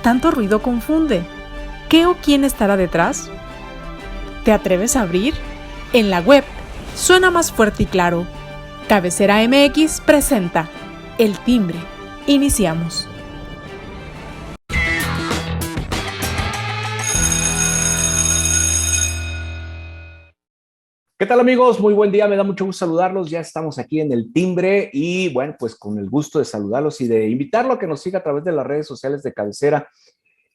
tanto ruido confunde. ¿Qué o quién estará detrás? ¿Te atreves a abrir? En la web suena más fuerte y claro. Cabecera MX presenta El Timbre. Iniciamos. ¿Qué tal, amigos? Muy buen día, me da mucho gusto saludarlos. Ya estamos aquí en El Timbre y bueno, pues con el gusto de saludarlos y de invitarlo a que nos siga a través de las redes sociales de Cabecera,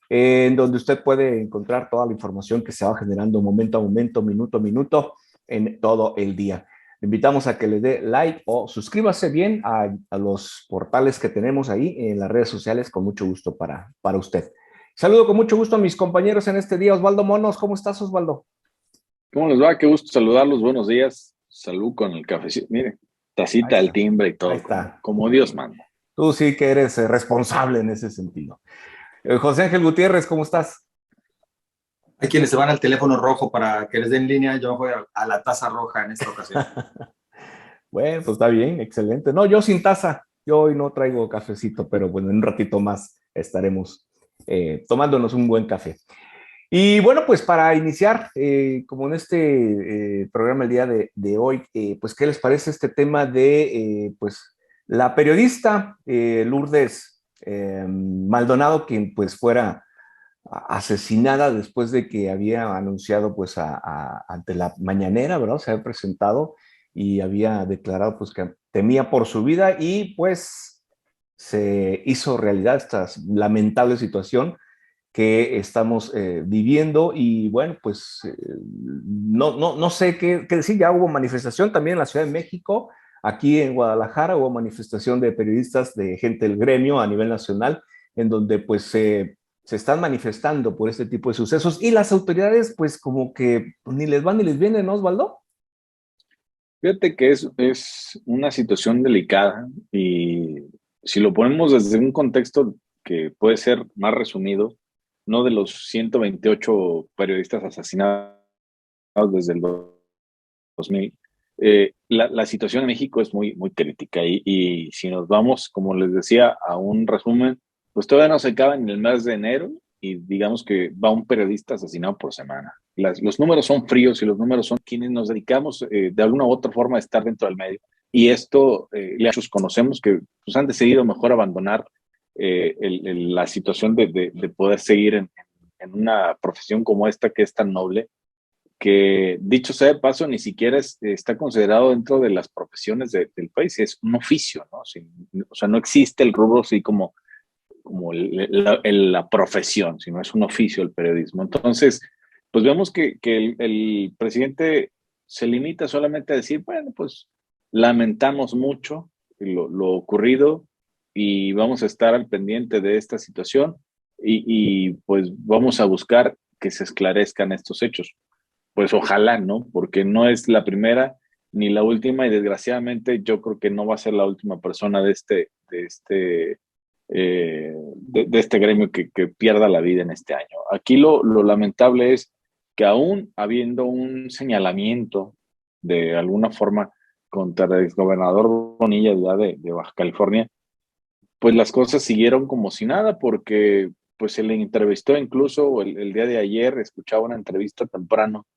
en donde usted puede encontrar toda la información que se va generando momento a momento, minuto a minuto, en todo el día. Le invitamos a que le dé like o suscríbase bien a los portales que tenemos ahí en las redes sociales, con mucho gusto para usted. Saludo con mucho gusto a mis compañeros en este día. Osvaldo Monos, ¿cómo estás, Osvaldo? ¿Cómo les va? Qué gusto saludarlos. Buenos días. Salud con el cafecito. Mire, Ahí tacita al está, timbre y ahí todo, como, está. como Dios manda. Tú sí que eres responsable en ese sentido. José Ángel Gutiérrez, ¿cómo estás? Hay quienes se van al teléfono rojo para que les den línea. Yo voy a la taza roja en esta ocasión. Bueno, pues está bien, excelente. No, yo sin taza. Yo hoy no traigo cafecito, pero bueno, en un ratito más estaremos tomándonos un buen café. Y bueno, pues para iniciar, como en este programa el día de hoy, pues ¿qué les parece este tema de pues la periodista Lourdes Maldonado, quien pues fuera asesinada después de que había anunciado pues ante la mañanera, ¿verdad? Se había presentado y había declarado pues que temía por su vida y pues se hizo realidad esta lamentable situación que estamos viviendo y bueno, pues no sé qué decir, ya hubo manifestación también en la Ciudad de México, aquí en Guadalajara hubo manifestación de periodistas, de gente del gremio a nivel nacional, en donde pues se están manifestando por este tipo de sucesos y las autoridades pues como que ni les van ni les vienen, ¿no, Osvaldo? Fíjate que es una situación delicada y si lo ponemos desde un contexto que puede ser más resumido, no de los 128 periodistas asesinados desde el 2000, la situación en México es muy crítica y si nos vamos, como les decía, a un resumen, pues todavía no se acaba en el mes de enero y digamos que va un periodista asesinado por semana. Los números son fríos y los números son quienes nos dedicamos de alguna u otra forma a estar dentro del medio. Y esto, muchos conocemos que pues, han decidido mejor abandonar la situación de poder seguir en una profesión como esta que es tan noble, que dicho sea de paso, ni siquiera está considerado dentro de las profesiones del país, es un oficio, ¿no? O sea, no existe el rubro así como la profesión, sino es un oficio el periodismo. Entonces, pues vemos que el presidente se limita solamente a decir, bueno, pues lamentamos mucho lo ocurrido y vamos a estar al pendiente de esta situación y pues vamos a buscar que se esclarezcan estos hechos. Pues ojalá, ¿no? Porque no es la primera ni la última y desgraciadamente yo creo que no va a ser la última persona de este gremio que pierda la vida en este año. Aquí lo lamentable es que aún habiendo un señalamiento de alguna forma contra el exgobernador Bonilla de Baja California, pues las cosas siguieron como si nada porque pues se le entrevistó incluso el día de ayer, escuchaba una entrevista temprano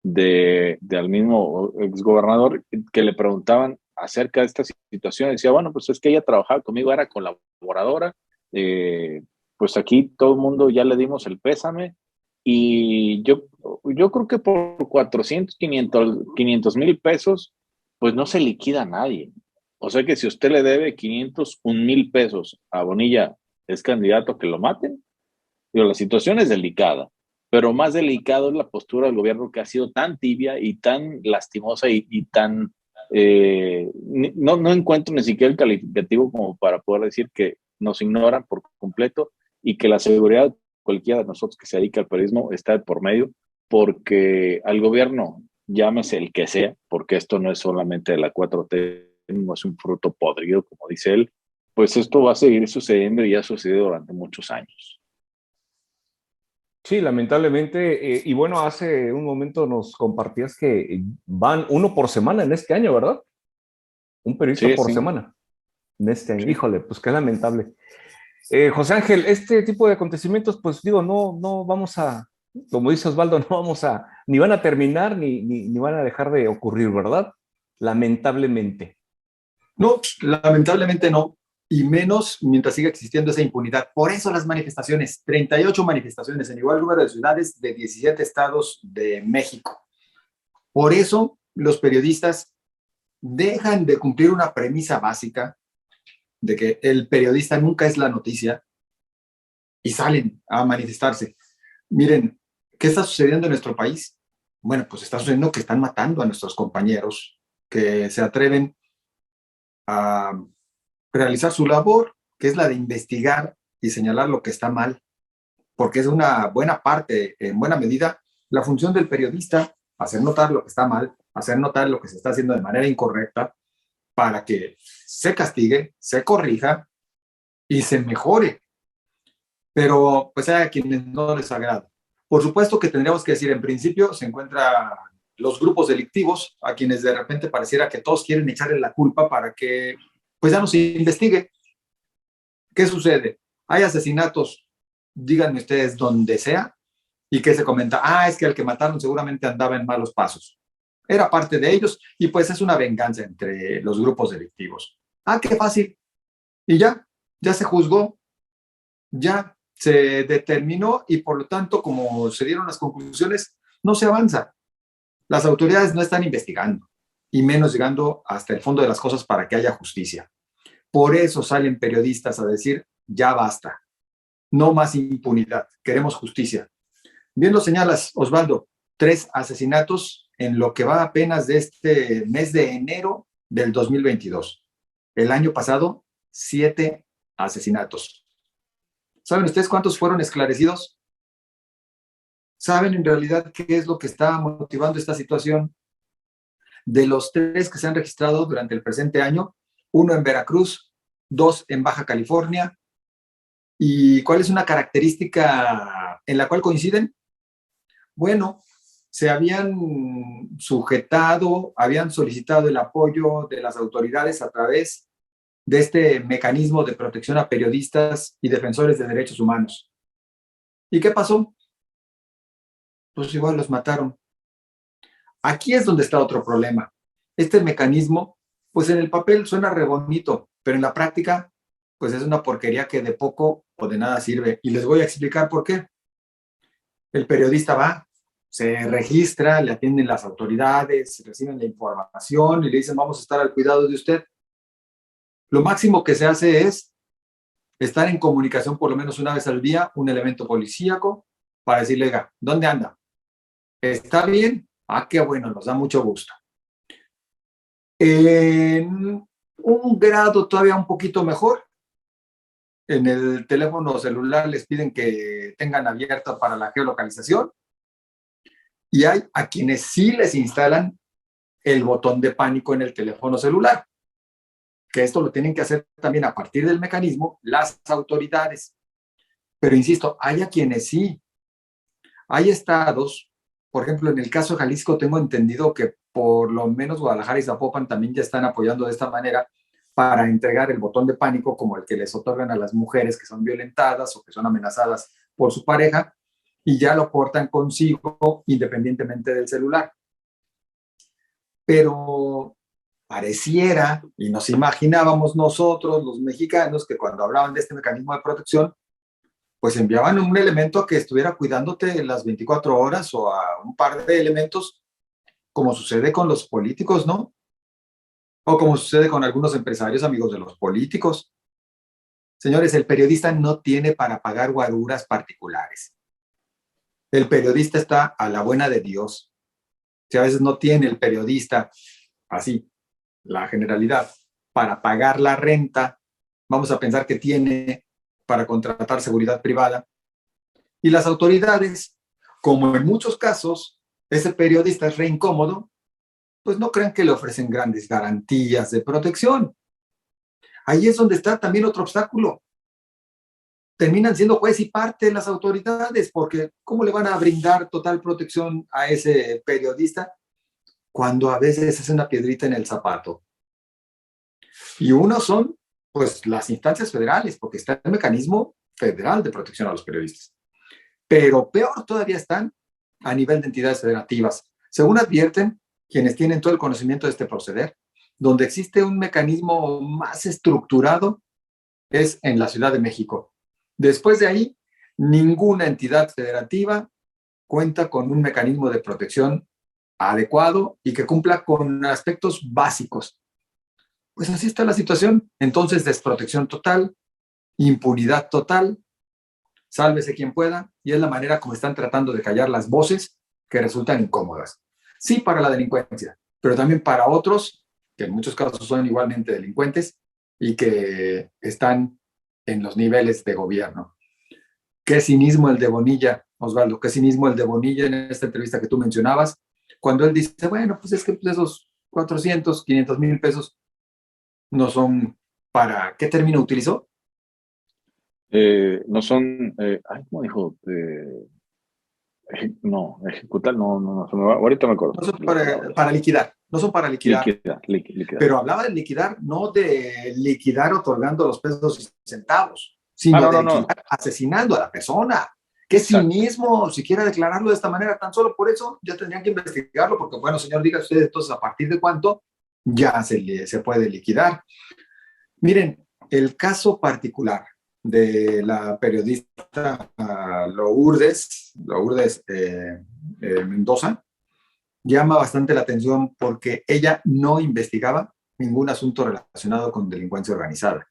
al mismo exgobernador que le preguntaban acerca de esta situación. Decía, bueno, pues es que ella trabajaba conmigo, era colaboradora, pues aquí todo el mundo ya le dimos el pésame y yo creo que por 400, 500 mil pesos, pues no se liquida a nadie. O sea que si usted le debe 501 mil pesos a Bonilla, es candidato a que lo maten. Pero la situación es delicada, pero más delicado es la postura del gobierno que ha sido tan tibia y tan lastimosa y tan... no encuentro ni siquiera el calificativo como para poder decir que nos ignoran por completo y que la seguridad de cualquiera de nosotros que se dedica al periodismo está de por medio, porque al gobierno, llámese el que sea, porque esto no es solamente de la 4T, no es un fruto podrido, como dice él, pues esto va a seguir sucediendo y ha sucedido durante muchos años. Sí, lamentablemente, y bueno, hace un momento nos compartías que van uno por semana en este año, ¿verdad? Un periodista Sí, por sí, semana en este año. sí. Híjole, pues qué lamentable. José Ángel, este tipo de acontecimientos, pues digo, no vamos a, como dice Osvaldo, no vamos a, ni van a terminar ni van a dejar de ocurrir, ¿verdad? Lamentablemente. No, lamentablemente no. Y menos mientras siga existiendo esa impunidad. Por eso las manifestaciones, 38 manifestaciones en igual número de ciudades de 17 estados de México. Por eso los periodistas dejan de cumplir una premisa básica de que el periodista nunca es la noticia y salen a manifestarse. Miren, ¿qué está sucediendo en nuestro país? Bueno, pues está sucediendo que están matando a nuestros compañeros que se atreven a realizar su labor, que es la de investigar y señalar lo que está mal, porque es una buena parte, en buena medida, la función del periodista, hacer notar lo que está mal, hacer notar lo que se está haciendo de manera incorrecta, para que se castigue, se corrija y se mejore. Pero pues hay a quienes no les agrada. Por supuesto que tendríamos que decir, en principio se encuentran los grupos delictivos, a quienes de repente pareciera que todos quieren echarle la culpa para que pues ya no se investigue. ¿Qué sucede? Hay asesinatos, díganme ustedes, donde sea, y que se comenta, es que el que mataron seguramente andaba en malos pasos. Era parte de ellos, y pues es una venganza entre los grupos delictivos. Qué fácil. Y ya se juzgó, ya se determinó, y por lo tanto, como se dieron las conclusiones, no se avanza. Las autoridades no están investigando, y menos llegando hasta el fondo de las cosas para que haya justicia. Por eso salen periodistas a decir, ya basta, no más impunidad, queremos justicia. Bien lo señalas, Osvaldo, 3 asesinatos en lo que va apenas de este mes de enero del 2022. El año pasado, 7 asesinatos. ¿Saben ustedes cuántos fueron esclarecidos? ¿Saben en realidad qué es lo que está motivando esta situación? De los 3 que se han registrado durante el presente año, 1 en Veracruz, 2 en Baja California. ¿Y cuál es una característica en la cual coinciden? Bueno, se habían sujetado, habían solicitado el apoyo de las autoridades a través de este mecanismo de protección a periodistas y defensores de derechos humanos. ¿Y qué pasó? Pues igual los mataron. Aquí es donde está otro problema. Este mecanismo, pues en el papel suena re bonito, pero en la práctica, pues es una porquería que de poco o de nada sirve. Y les voy a explicar por qué. El periodista va, se registra, le atienden las autoridades, reciben la información y le dicen, vamos a estar al cuidado de usted. Lo máximo que se hace es estar en comunicación por lo menos una vez al día, un elemento policíaco, para decirle, oiga, ¿dónde anda? ¿Está bien? Qué bueno, nos da mucho gusto. En un grado todavía un poquito mejor, en el teléfono celular les piden que tengan abierta para la geolocalización y hay a quienes sí les instalan el botón de pánico en el teléfono celular, que esto lo tienen que hacer también a partir del mecanismo las autoridades. Pero insisto, hay a quienes sí. Hay estados, por ejemplo, en el caso de Jalisco tengo entendido que por lo menos Guadalajara y Zapopan también ya están apoyando de esta manera para entregar el botón de pánico como el que les otorgan a las mujeres que son violentadas o que son amenazadas por su pareja y ya lo portan consigo independientemente del celular. Pero pareciera, y nos imaginábamos nosotros, los mexicanos, que cuando hablaban de este mecanismo de protección, pues enviaban un elemento que estuviera cuidándote las 24 horas o a un par de elementos, como sucede con los políticos, ¿no? O como sucede con algunos empresarios amigos de los políticos. Señores, el periodista no tiene para pagar guaruras particulares. El periodista está a la buena de Dios. Si a veces no tiene el periodista, así, la generalidad, para pagar la renta, vamos a pensar que tiene para contratar seguridad privada. Y las autoridades, como en muchos casos, ese periodista es re incómodo, pues no crean que le ofrecen grandes garantías de protección. Ahí es donde está también otro obstáculo. Terminan siendo juez y parte de las autoridades, porque ¿cómo le van a brindar total protección a ese periodista cuando a veces es una piedrita en el zapato? Y unos son Pues las instancias federales, porque está el mecanismo federal de protección a los periodistas. Pero peor todavía están a nivel de entidades federativas. Según advierten quienes tienen todo el conocimiento de este proceder, donde existe un mecanismo más estructurado es en la Ciudad de México. Después de ahí, ninguna entidad federativa cuenta con un mecanismo de protección adecuado y que cumpla con aspectos básicos. Pues así está la situación. Entonces, desprotección total, impunidad total, sálvese quien pueda, y es la manera como están tratando de callar las voces que resultan incómodas. Sí, para la delincuencia, pero también para otros, que en muchos casos son igualmente delincuentes y que están en los niveles de gobierno. Qué cinismo el de Bonilla, Osvaldo, qué cinismo el de Bonilla en esta entrevista que tú mencionabas, cuando él dice, bueno, pues es que esos 400, 500 mil pesos no son para, ¿qué término utilizó? No son, ¿cómo dijo? No, ejecutar, no, ahorita me acuerdo. No son para liquidar, no son para liquidar. Liquidar. Pero hablaba de liquidar, no de liquidar otorgando los pesos y centavos, sino de liquidar asesinando a la persona. Qué cinismo, siquiera declararlo de esta manera, tan solo por eso ya tendrían que investigarlo, porque bueno, señor, diga usted entonces a partir de cuánto ya se puede liquidar. Miren, el caso particular de la periodista Lourdes Mendoza llama bastante la atención porque ella no investigaba ningún asunto relacionado con delincuencia organizada.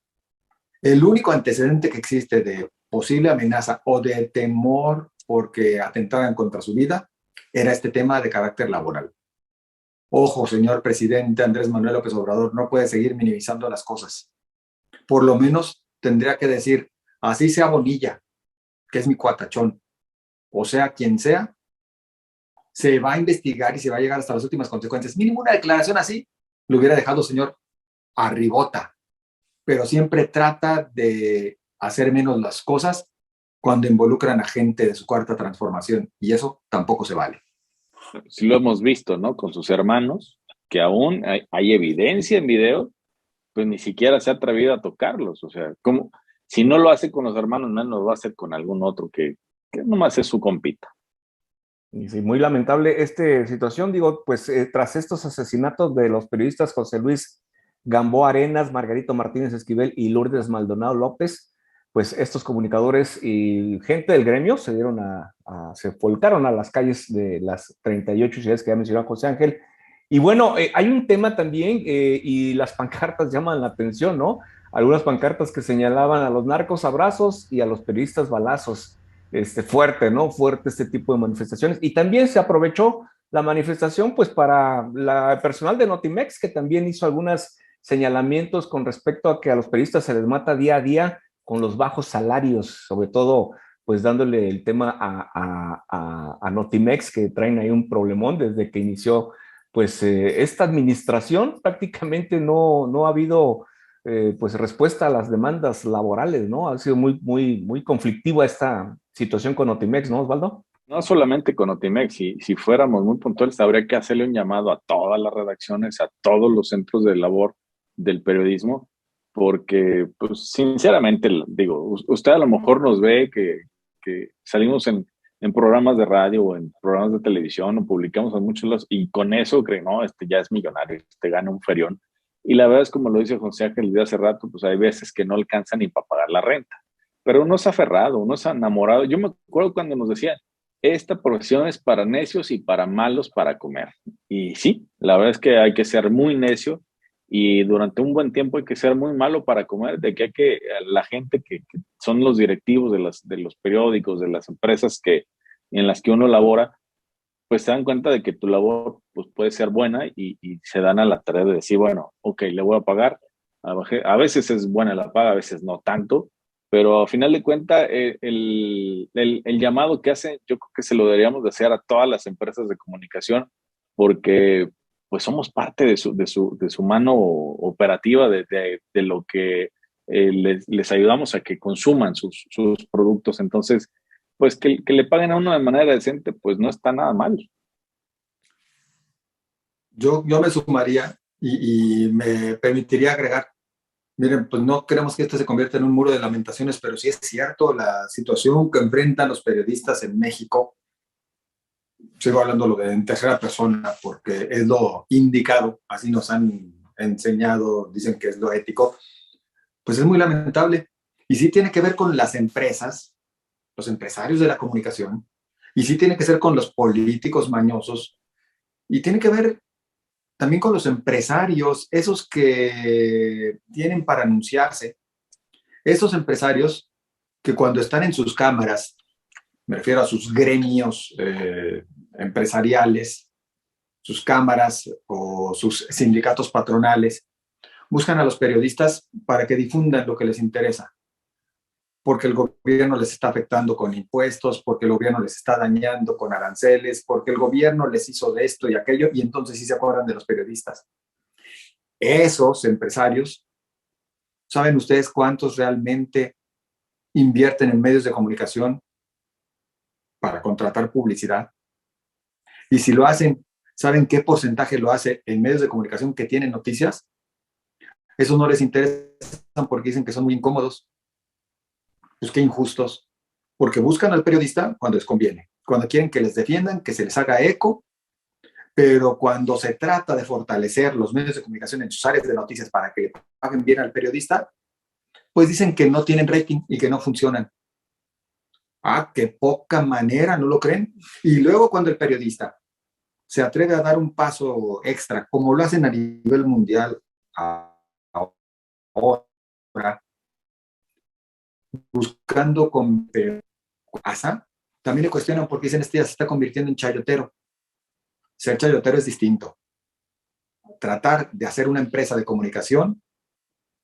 El único antecedente que existe de posible amenaza o de temor porque atentaran contra su vida era este tema de carácter laboral. Ojo, señor presidente Andrés Manuel López Obrador, no puede seguir minimizando las cosas. Por lo menos tendría que decir, así sea Bonilla, que es mi cuatachón, o sea quien sea, se va a investigar y se va a llegar hasta las últimas consecuencias. Mínimo una declaración así lo hubiera dejado, señor, a ribota, pero siempre trata de hacer menos las cosas cuando involucran a gente de su cuarta transformación, y eso tampoco se vale. Sí lo hemos visto, ¿no? Con sus hermanos, que aún hay evidencia en video, pues ni siquiera se ha atrevido a tocarlos. O sea, ¿cómo? Si no lo hace con los hermanos, menos lo va a hacer con algún otro que nomás es su compita. Y sí, muy lamentable esta situación, digo, pues tras estos asesinatos de los periodistas José Luis Gamboa Arenas, Margarito Martínez Esquivel y Lourdes Maldonado López, pues estos comunicadores y gente del gremio se volcaron a las calles de las 38 ciudades que ya mencionó José Ángel. Y bueno, hay un tema también y las pancartas llaman la atención, ¿no? Algunas pancartas que señalaban a los narcos abrazos y a los periodistas balazos. Fuerte, ¿no? Fuerte este tipo de manifestaciones. Y también se aprovechó la manifestación, pues, para el personal de Notimex, que también hizo algunos señalamientos con respecto a que a los periodistas se les mata día a día con los bajos salarios, sobre todo, pues, dándole el tema a Notimex, que traen ahí un problemón desde que inició, pues, esta administración. Prácticamente no ha habido pues respuesta a las demandas laborales, ¿no? Ha sido muy conflictiva esta situación con Notimex, ¿no, Osvaldo? No solamente con Notimex, si fuéramos muy puntuales, habría que hacerle un llamado a todas las redacciones, a todos los centros de labor del periodismo, porque, pues, sinceramente, digo, usted a lo mejor nos ve que salimos en programas de radio o en programas de televisión o publicamos en muchos lados y con eso cree, no, ya es millonario, gana un ferión. Y la verdad es como lo dice José Ángel de hace rato, pues hay veces que no alcanza ni para pagar la renta. Pero uno se ha aferrado, uno se ha enamorado. Yo me acuerdo cuando nos decían, esta profesión es para necios y para malos para comer. Y sí, la verdad es que hay que ser muy necio y durante un buen tiempo hay que ser muy malo para comer, de que hay que la gente que son los directivos de los periódicos, de las empresas en las que uno labora, pues se dan cuenta de que tu labor pues, puede ser buena y se dan a la tarea de decir, bueno, ok, le voy a pagar. A veces es buena la paga, a veces no tanto, pero a final de cuentas el llamado que hacen, yo creo que se lo deberíamos de hacer a todas las empresas de comunicación, porque pues somos parte de su mano operativa de lo que les ayudamos a que consuman sus productos. Entonces, pues que le paguen a uno de manera decente, pues no está nada mal. Yo me sumaría y me permitiría agregar, Miren, pues no queremos que esto se convierta en un muro de lamentaciones, pero sí es cierto la situación que enfrentan los periodistas en México. Sigo hablando lo de en tercera persona porque es lo indicado, así nos han enseñado, dicen que es lo ético. Pues es muy lamentable. Y sí tiene que ver con las empresas, los empresarios de la comunicación, y sí tiene que ser con los políticos mañosos, y tiene que ver también con los empresarios, esos que tienen para anunciarse, esos empresarios que cuando están en sus cámaras, me refiero a sus gremios empresariales, sus cámaras o sus sindicatos patronales, buscan a los periodistas para que difundan lo que les interesa, porque el gobierno les está afectando con impuestos, porque el gobierno les está dañando con aranceles, porque el gobierno les hizo de esto y aquello, y entonces sí se acuerdan de los periodistas. Esos empresarios, ¿saben ustedes cuántos realmente invierten en medios de comunicación para contratar publicidad? Y si lo hacen, ¿saben qué porcentaje lo hace en medios de comunicación que tienen noticias? Eso no les interesa porque dicen que son muy incómodos. Pues qué injustos, porque buscan al periodista cuando les conviene, cuando quieren que les defiendan, que se les haga eco, pero cuando se trata de fortalecer los medios de comunicación en sus áreas de noticias para que le paguen bien al periodista, pues dicen que no tienen rating y que no funcionan. Ah, qué poca manera, ¿no lo creen? Y luego cuando el periodista se atreve a dar un paso extra, como lo hacen a nivel mundial ahora, buscando con ASA, también le cuestionan porque dicen, este ya se está convirtiendo en chayotero. Ser chayotero es distinto. Tratar de hacer una empresa de comunicación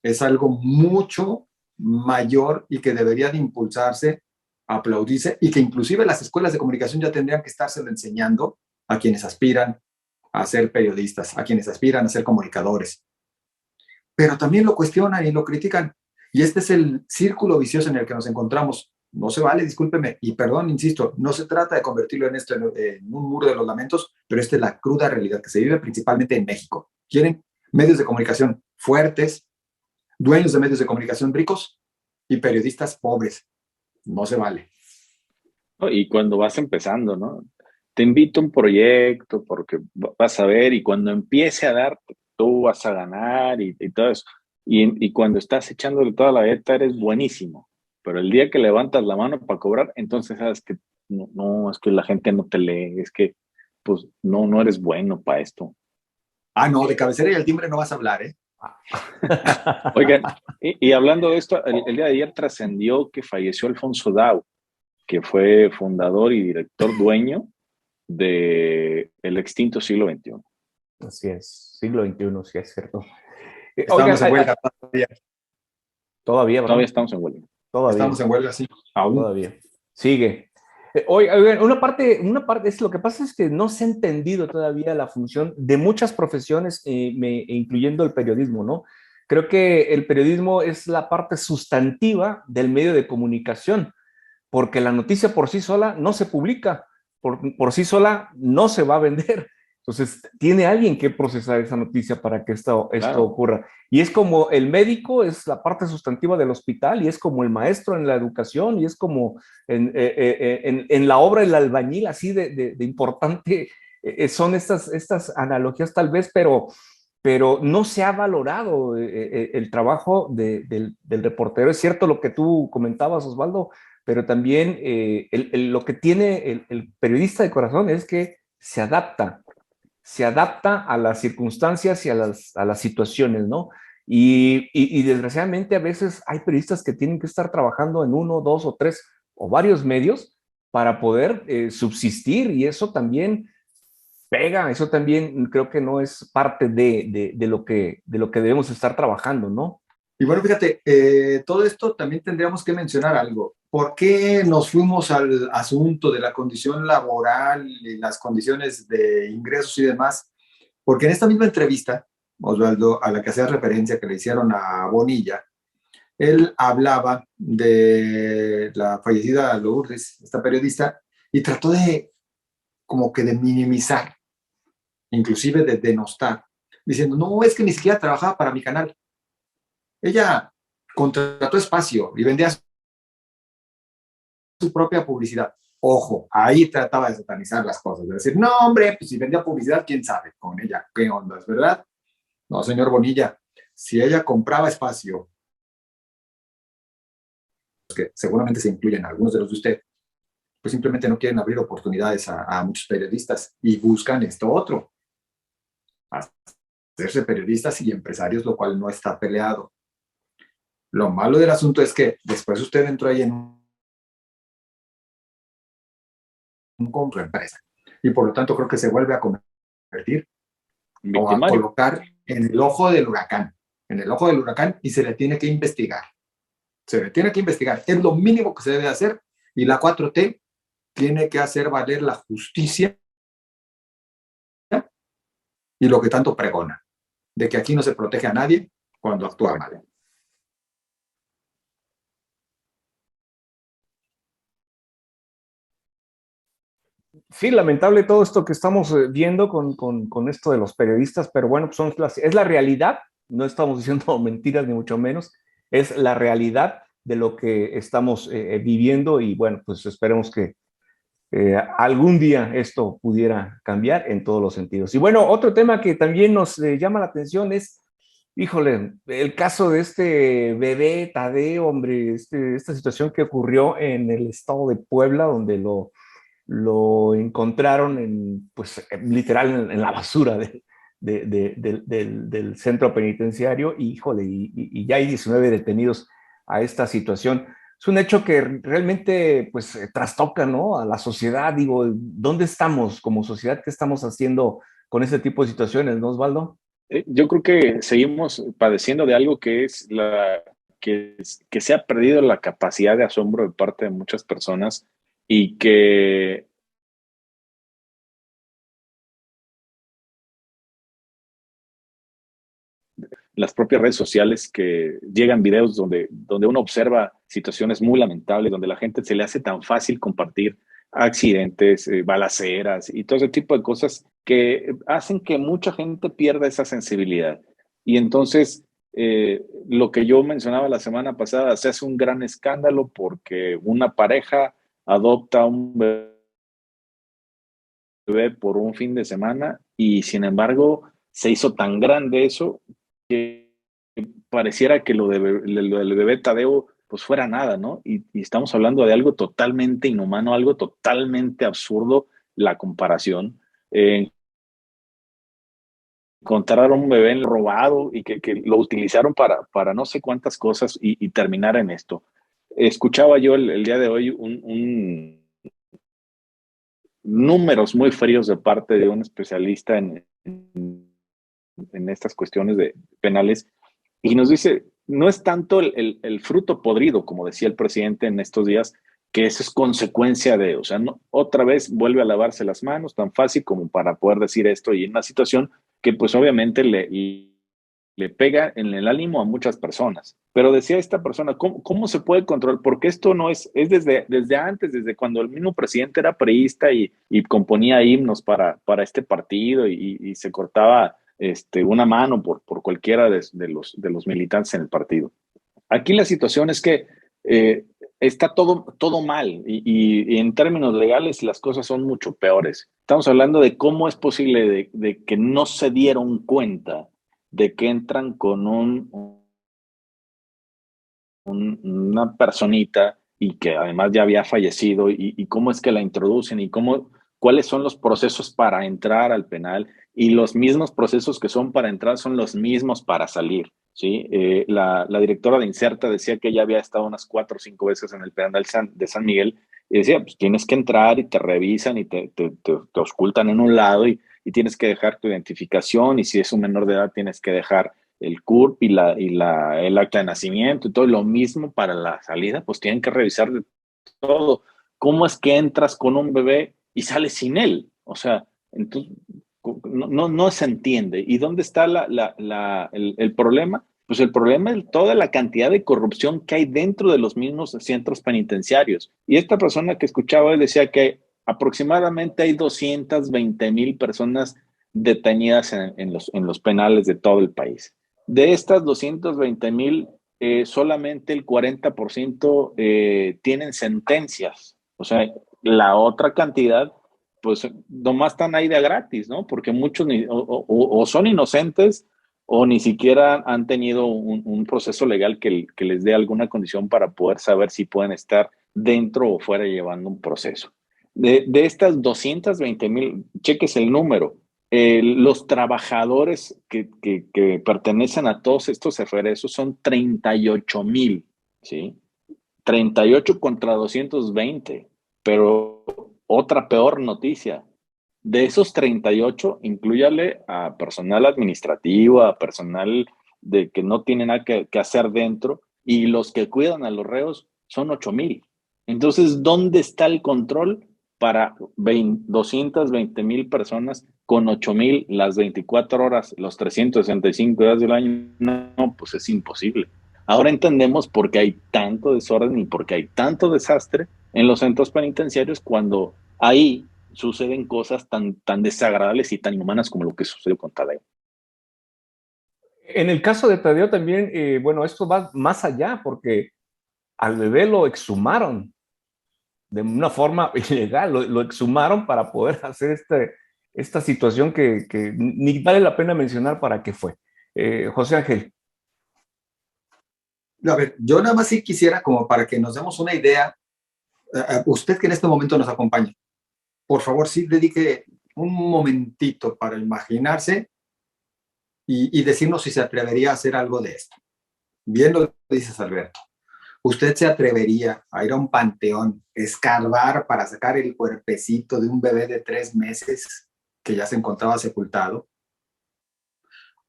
es algo mucho mayor y que debería de impulsarse, aplaudirse, y que inclusive las escuelas de comunicación ya tendrían que estárselo enseñando a quienes aspiran a ser periodistas, a quienes aspiran a ser comunicadores. Pero también lo cuestionan y lo critican. Y este es el círculo vicioso en el que nos encontramos. No se vale, discúlpeme, y perdón, insisto, no se trata de convertirlo en esto en un muro de los lamentos, pero esta es la cruda realidad que se vive principalmente en México. Quieren medios de comunicación fuertes, dueños de medios de comunicación ricos y periodistas pobres. No se vale. Y cuando vas empezando, ¿no? Te invito a un proyecto porque vas a ver y cuando empiece a dar, tú vas a ganar y todo eso. Y cuando estás echándole toda la beta, eres buenísimo. Pero el día que levantas la mano para cobrar, entonces sabes que no, es que la gente no te lee, es que pues no eres bueno para esto. Ah, no, de cabecera y al timbre no vas a hablar, ¿eh? Oigan, y hablando de esto, el día de ayer trascendió que falleció Alfonso Dau, que fue fundador y director dueño de el extinto siglo XXI. Así es, siglo XXI, sí es cierto. Estamos en huelga todavía. Todavía, ¿verdad? Todavía estamos en huelga. Todavía. Estamos en huelga, sí. Aún. Todavía. Sigue. Oigan, una parte es lo que pasa es que no se ha entendido todavía la función de muchas profesiones, incluyendo el periodismo, ¿no? Creo que el periodismo es la parte sustantiva del medio de comunicación, porque la noticia por sí sola no se publica, por sí sola no se va a vender. Entonces, tiene alguien que procesar esa noticia para que esto Claro. ocurra. Y es como el médico es la parte sustantiva del hospital, y es como el maestro en la educación, y es como en la obra el albañil, así de importante. Son estas analogías tal vez, pero no se ha valorado el trabajo del reportero. Es cierto lo que tú comentabas, Osvaldo, pero también lo que tiene el periodista de corazón es que se adapta a las circunstancias y a las situaciones, ¿no? Y desgraciadamente a veces hay periodistas que tienen que estar trabajando en 1, 2 o 3 o varios medios para poder subsistir, y eso también pega, eso también creo que no es parte de lo que debemos estar trabajando, ¿no? Y bueno, fíjate, todo esto también tendríamos que mencionar algo. ¿Por qué nos fuimos al asunto de la condición laboral y las condiciones de ingresos y demás? Porque en esta misma entrevista, Osvaldo, a la que hacía referencia que le hicieron a Bonilla, él hablaba de la fallecida Lourdes, esta periodista, y trató de como que de minimizar, inclusive de denostar, diciendo, no, es que ni siquiera trabajaba para mi canal. Ella contrató espacio y vendía su propia publicidad. Ojo, ahí trataba de satanizar las cosas, de decir, no, hombre, pues si vendía publicidad, quién sabe con ella, qué onda, ¿es verdad? No, señor Bonilla, si ella compraba espacio, que seguramente se incluyen algunos de los de usted, pues simplemente no quieren abrir oportunidades a muchos periodistas y buscan esto otro, hacerse periodistas y empresarios, lo cual no está peleado. Lo malo del asunto es que después usted entró ahí en un compra empresa y por lo tanto creo que se vuelve a convertir o a Victimario. colocar en el ojo del huracán, en el ojo del huracán y se le tiene que investigar. Se le tiene que investigar. Es lo mínimo que se debe hacer y la 4T tiene que hacer valer la justicia y lo que tanto pregona, de que aquí no se protege a nadie cuando actúa mal. Sí, lamentable todo esto que estamos viendo con esto de los periodistas, pero bueno, pues es la realidad, no estamos diciendo mentiras ni mucho menos, es la realidad de lo que estamos viviendo y bueno, pues esperemos que algún día esto pudiera cambiar en todos los sentidos. Y bueno, otro tema que también nos llama la atención es, híjole, el caso de este bebé Tadeo, hombre, esta situación que ocurrió en el estado de Puebla, donde lo encontraron pues, literal en la basura del centro penitenciario y, híjole, y ya hay 19 detenidos a esta situación. Es un hecho que realmente pues trastoca, ¿no?, a la sociedad. Digo, ¿dónde estamos como sociedad? ¿Qué estamos haciendo con este tipo de situaciones, no, Osvaldo? Yo creo que seguimos padeciendo de algo que es que se ha perdido la capacidad de asombro de parte de muchas personas y que las propias redes sociales, que llegan videos donde uno observa situaciones muy lamentables, donde la gente se le hace tan fácil compartir accidentes, balaceras y todo ese tipo de cosas que hacen que mucha gente pierda esa sensibilidad. Y entonces, lo que yo mencionaba la semana pasada, se hace un gran escándalo porque una pareja adopta un bebé por un fin de semana y sin embargo se hizo tan grande eso que pareciera que lo del bebé Tadeo pues fuera nada, ¿no? Y estamos hablando de algo totalmente inhumano, algo totalmente absurdo, la comparación. Encontraron un bebé robado y que lo utilizaron para no sé cuántas cosas y terminar en esto. Escuchaba yo el día de hoy números muy fríos de parte de un especialista en estas cuestiones penales y nos dice, no es tanto el fruto podrido, como decía el presidente en estos días, que eso es consecuencia de, o sea, no, otra vez vuelve a lavarse las manos tan fácil como para poder decir esto y en una situación que pues obviamente le pega en el ánimo a muchas personas. Pero decía esta persona, ¿cómo se puede controlar? Porque esto no es desde antes, desde cuando el mismo presidente era priista y componía himnos para este partido y se cortaba una mano por cualquiera de los militantes en el partido. Aquí la situación es que está todo mal y en términos legales las cosas son mucho peores. Estamos hablando de cómo es posible de que no se dieron cuenta de que entran con una personita y que además ya había fallecido y cómo es que la introducen y cuáles son los procesos para entrar al penal y los mismos procesos que son para entrar son los mismos para salir. ¿Sí? La directora de Inserta decía que ella había estado unas 4 o 5 veces en el penal de San Miguel y decía, pues tienes que entrar y te revisan y te auscultan en un lado y tienes que dejar tu identificación y si es un menor de edad tienes que dejar el CURP el acta de nacimiento y todo lo mismo para la salida, pues tienen que revisar de todo. ¿Cómo es que entras con un bebé y sales sin él? O sea, entonces, no se entiende. ¿Y dónde está el problema? Pues el problema es toda la cantidad de corrupción que hay dentro de los mismos centros penitenciarios. Y esta persona que escuchaba decía que aproximadamente hay 220,000 personas detenidas en los penales de todo el país. De estas 220,000, solamente el 40% tienen sentencias. O sea, la otra cantidad, pues nomás están ahí de gratis, ¿no? Porque muchos o son inocentes o ni siquiera han tenido un proceso legal que les dé alguna condición para poder saber si pueden estar dentro o fuera llevando un proceso. De estas 220,000, cheques el número, los trabajadores que pertenecen a todos estos FRSos son 38,000, ¿sí? 38 contra 220, pero otra peor noticia, de esos 38, inclúyale a personal administrativo, a personal de que no tiene nada que hacer dentro, y los que cuidan a los reos son 8,000. Entonces, ¿dónde está el control para 220,000 personas con 8,000 las 24 horas, los 365 días del año? No, pues es imposible. Ahora entendemos por qué hay tanto desorden y por qué hay tanto desastre en los centros penitenciarios cuando ahí suceden cosas tan desagradables y tan inhumanas como lo que sucedió con Tadeo. En el caso de Tadeo también, bueno, esto va más allá porque al bebé lo exhumaron de una forma ilegal, lo exhumaron para poder hacer esta situación que ni vale la pena mencionar para qué fue. José Ángel. A ver, yo nada más sí quisiera, como para que nos demos una idea, usted que en este momento nos acompaña, por favor, sí dedique un momentito para imaginarse y decirnos si se atrevería a hacer algo de esto. Bien lo dices, Alberto. ¿Usted se atrevería a ir a un panteón, escarbar para sacar el cuerpecito de un bebé de 3 meses que ya se encontraba sepultado?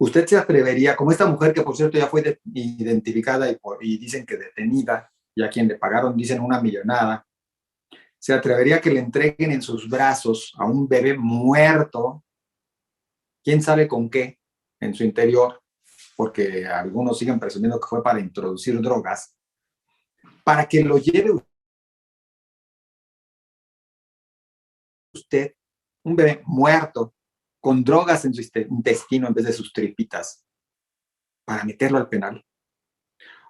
¿Usted se atrevería, como esta mujer que por cierto ya fue identificada y dicen que detenida, y a quien le pagaron dicen una millonada, se atrevería a que le entreguen en sus brazos a un bebé muerto, quién sabe con qué, en su interior, porque algunos siguen presumiendo que fue para introducir drogas, para que lo lleve usted, un bebé muerto, con drogas en su intestino en vez de sus tripitas, para meterlo al penal?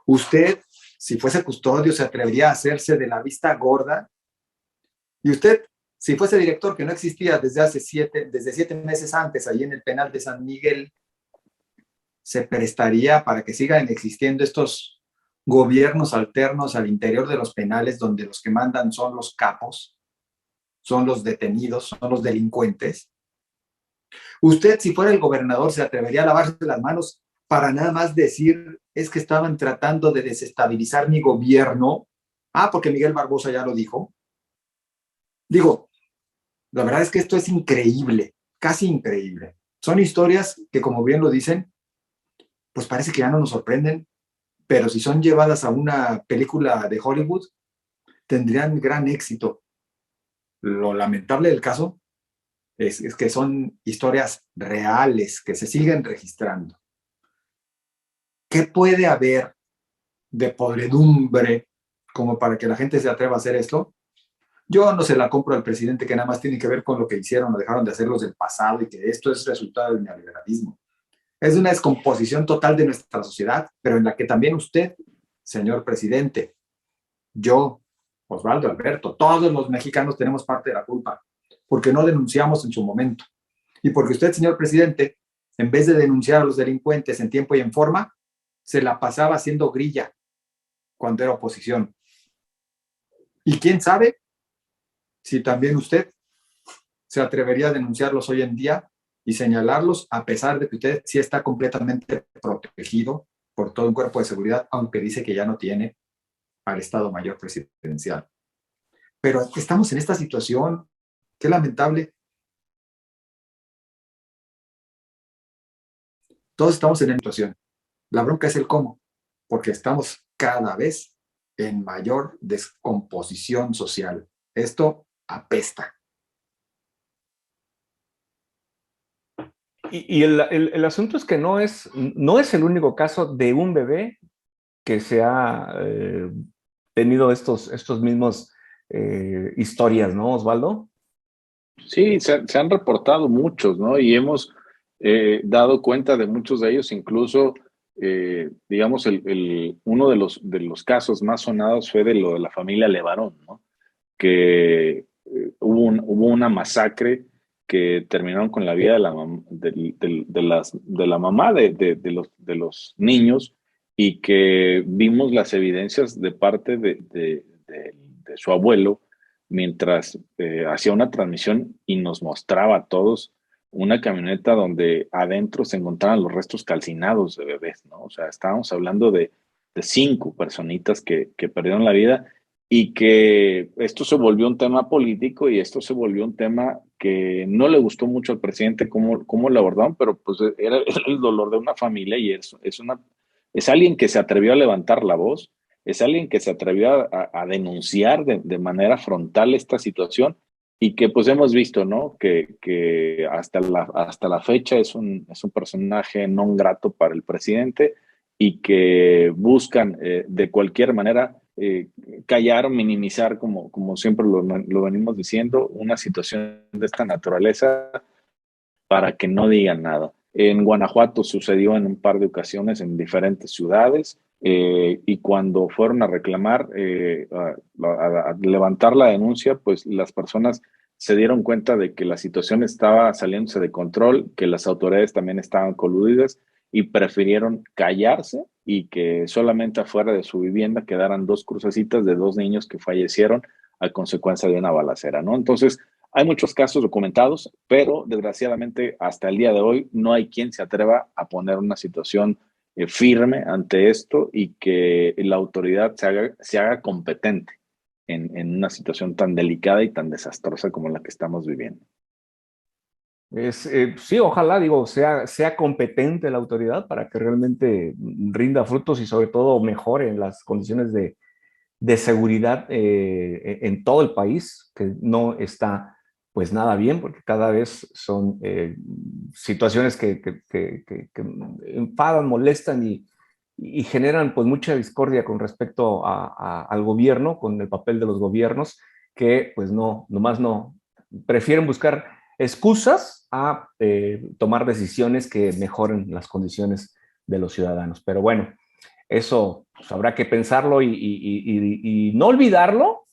Usted, si fuese custodio, se atrevería a hacerse de la vista gorda. Y usted, si fuese director, que no existía desde 7 meses antes, ahí en el penal de San Miguel, se prestaría para que sigan existiendo estos gobiernos alternos al interior de los penales, donde los que mandan son los capos, son los detenidos, son los delincuentes. Usted, si fuera el gobernador, se atrevería a lavarse las manos para nada más decir, es que estaban tratando de desestabilizar mi gobierno. Porque Miguel Barbosa ya lo dijo. Digo, la verdad es que esto es increíble, casi increíble. Son historias que, como bien lo dicen, pues parece que ya no nos sorprenden, pero si son llevadas a una película de Hollywood, tendrían gran éxito. Lo lamentable del caso es que son historias reales que se siguen registrando. ¿Qué puede haber de podredumbre como para que la gente se atreva a hacer esto? Yo no se la compro al presidente, que nada más tiene que ver con lo que hicieron o dejaron de hacer los del pasado y que esto es resultado del neoliberalismo. Es una descomposición total de nuestra sociedad, pero en la que también usted, señor presidente, yo, Osvaldo, Alberto, todos los mexicanos tenemos parte de la culpa, porque no denunciamos en su momento. Y porque usted, señor presidente, en vez de denunciar a los delincuentes en tiempo y en forma, se la pasaba haciendo grilla cuando era oposición. Y quién sabe si también usted se atrevería a denunciarlos hoy en día y señalarlos, a pesar de que usted sí está completamente protegido por todo un cuerpo de seguridad, aunque dice que ya no tiene al Estado Mayor Presidencial. Pero estamos en esta situación, qué lamentable. Todos estamos en la situación. La bronca es el cómo, porque estamos cada vez en mayor descomposición social. Esto apesta. Y el asunto es que no es el único caso de un bebé que se ha tenido estos mismos historias, ¿no, Osvaldo? Sí, se han reportado muchos, ¿no? Y hemos dado cuenta de muchos de ellos, incluso digamos, uno de los casos más sonados fue de lo de la familia Levarón, ¿no? Que hubo una masacre que terminaron con la vida de de la mamá de los niños, y que vimos las evidencias de parte de su abuelo mientras hacía una transmisión y nos mostraba a todos una camioneta donde adentro se encontraban los restos calcinados de bebés, ¿no? O sea, estábamos hablando de 5 personitas que perdieron la vida, y que esto se volvió un tema político, y esto se volvió un tema que no le gustó mucho al presidente cómo lo abordaron, pero pues era el dolor de una familia, y es alguien que se atrevió a levantar la voz, es alguien que se atrevió a denunciar de manera frontal esta situación, y que pues hemos visto, ¿no? Que hasta la fecha es un personaje non grato para el presidente, y que buscan de cualquier manera callar o minimizar, como siempre lo venimos diciendo, una situación de esta naturaleza para que no digan nada. En Guanajuato sucedió en un par de ocasiones en diferentes ciudades, y cuando fueron a reclamar, a levantar la denuncia, pues las personas se dieron cuenta de que la situación estaba saliéndose de control, que las autoridades también estaban coludidas, y prefirieron callarse, y que solamente afuera de su vivienda quedaran 2 crucecitas de 2 niños que fallecieron a consecuencia de una balacera, ¿no? Entonces, hay muchos casos documentados, pero desgraciadamente hasta el día de hoy no hay quien se atreva a poner una situación firme ante esto, y que la autoridad se haga competente en una situación tan delicada y tan desastrosa como la que estamos viviendo. Sí, ojalá, digo, sea competente la autoridad para que realmente rinda frutos y sobre todo mejore las condiciones de seguridad en todo el país, que no está pues nada bien, porque cada vez son situaciones que enfadan, molestan y generan pues mucha discordia con respecto al gobierno, con el papel de los gobiernos, que pues nomás no, prefieren buscar excusas a tomar decisiones que mejoren las condiciones de los ciudadanos. Pero bueno, eso pues, habrá que pensarlo y no olvidarlo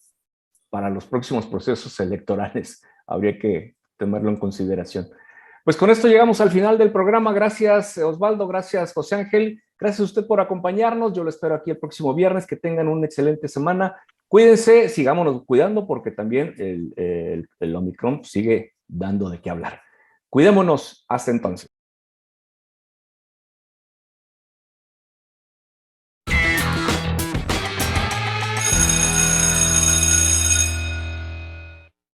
para los próximos procesos electorales. Habría que tomarlo en consideración. Pues con esto llegamos al final del programa. Gracias, Osvaldo. Gracias, José Ángel. Gracias a usted por acompañarnos. Yo lo espero aquí el próximo viernes. Que tengan una excelente semana. Cuídense, sigámonos cuidando porque también el Omicron sigue dando de qué hablar. Cuidémonos. Hasta entonces.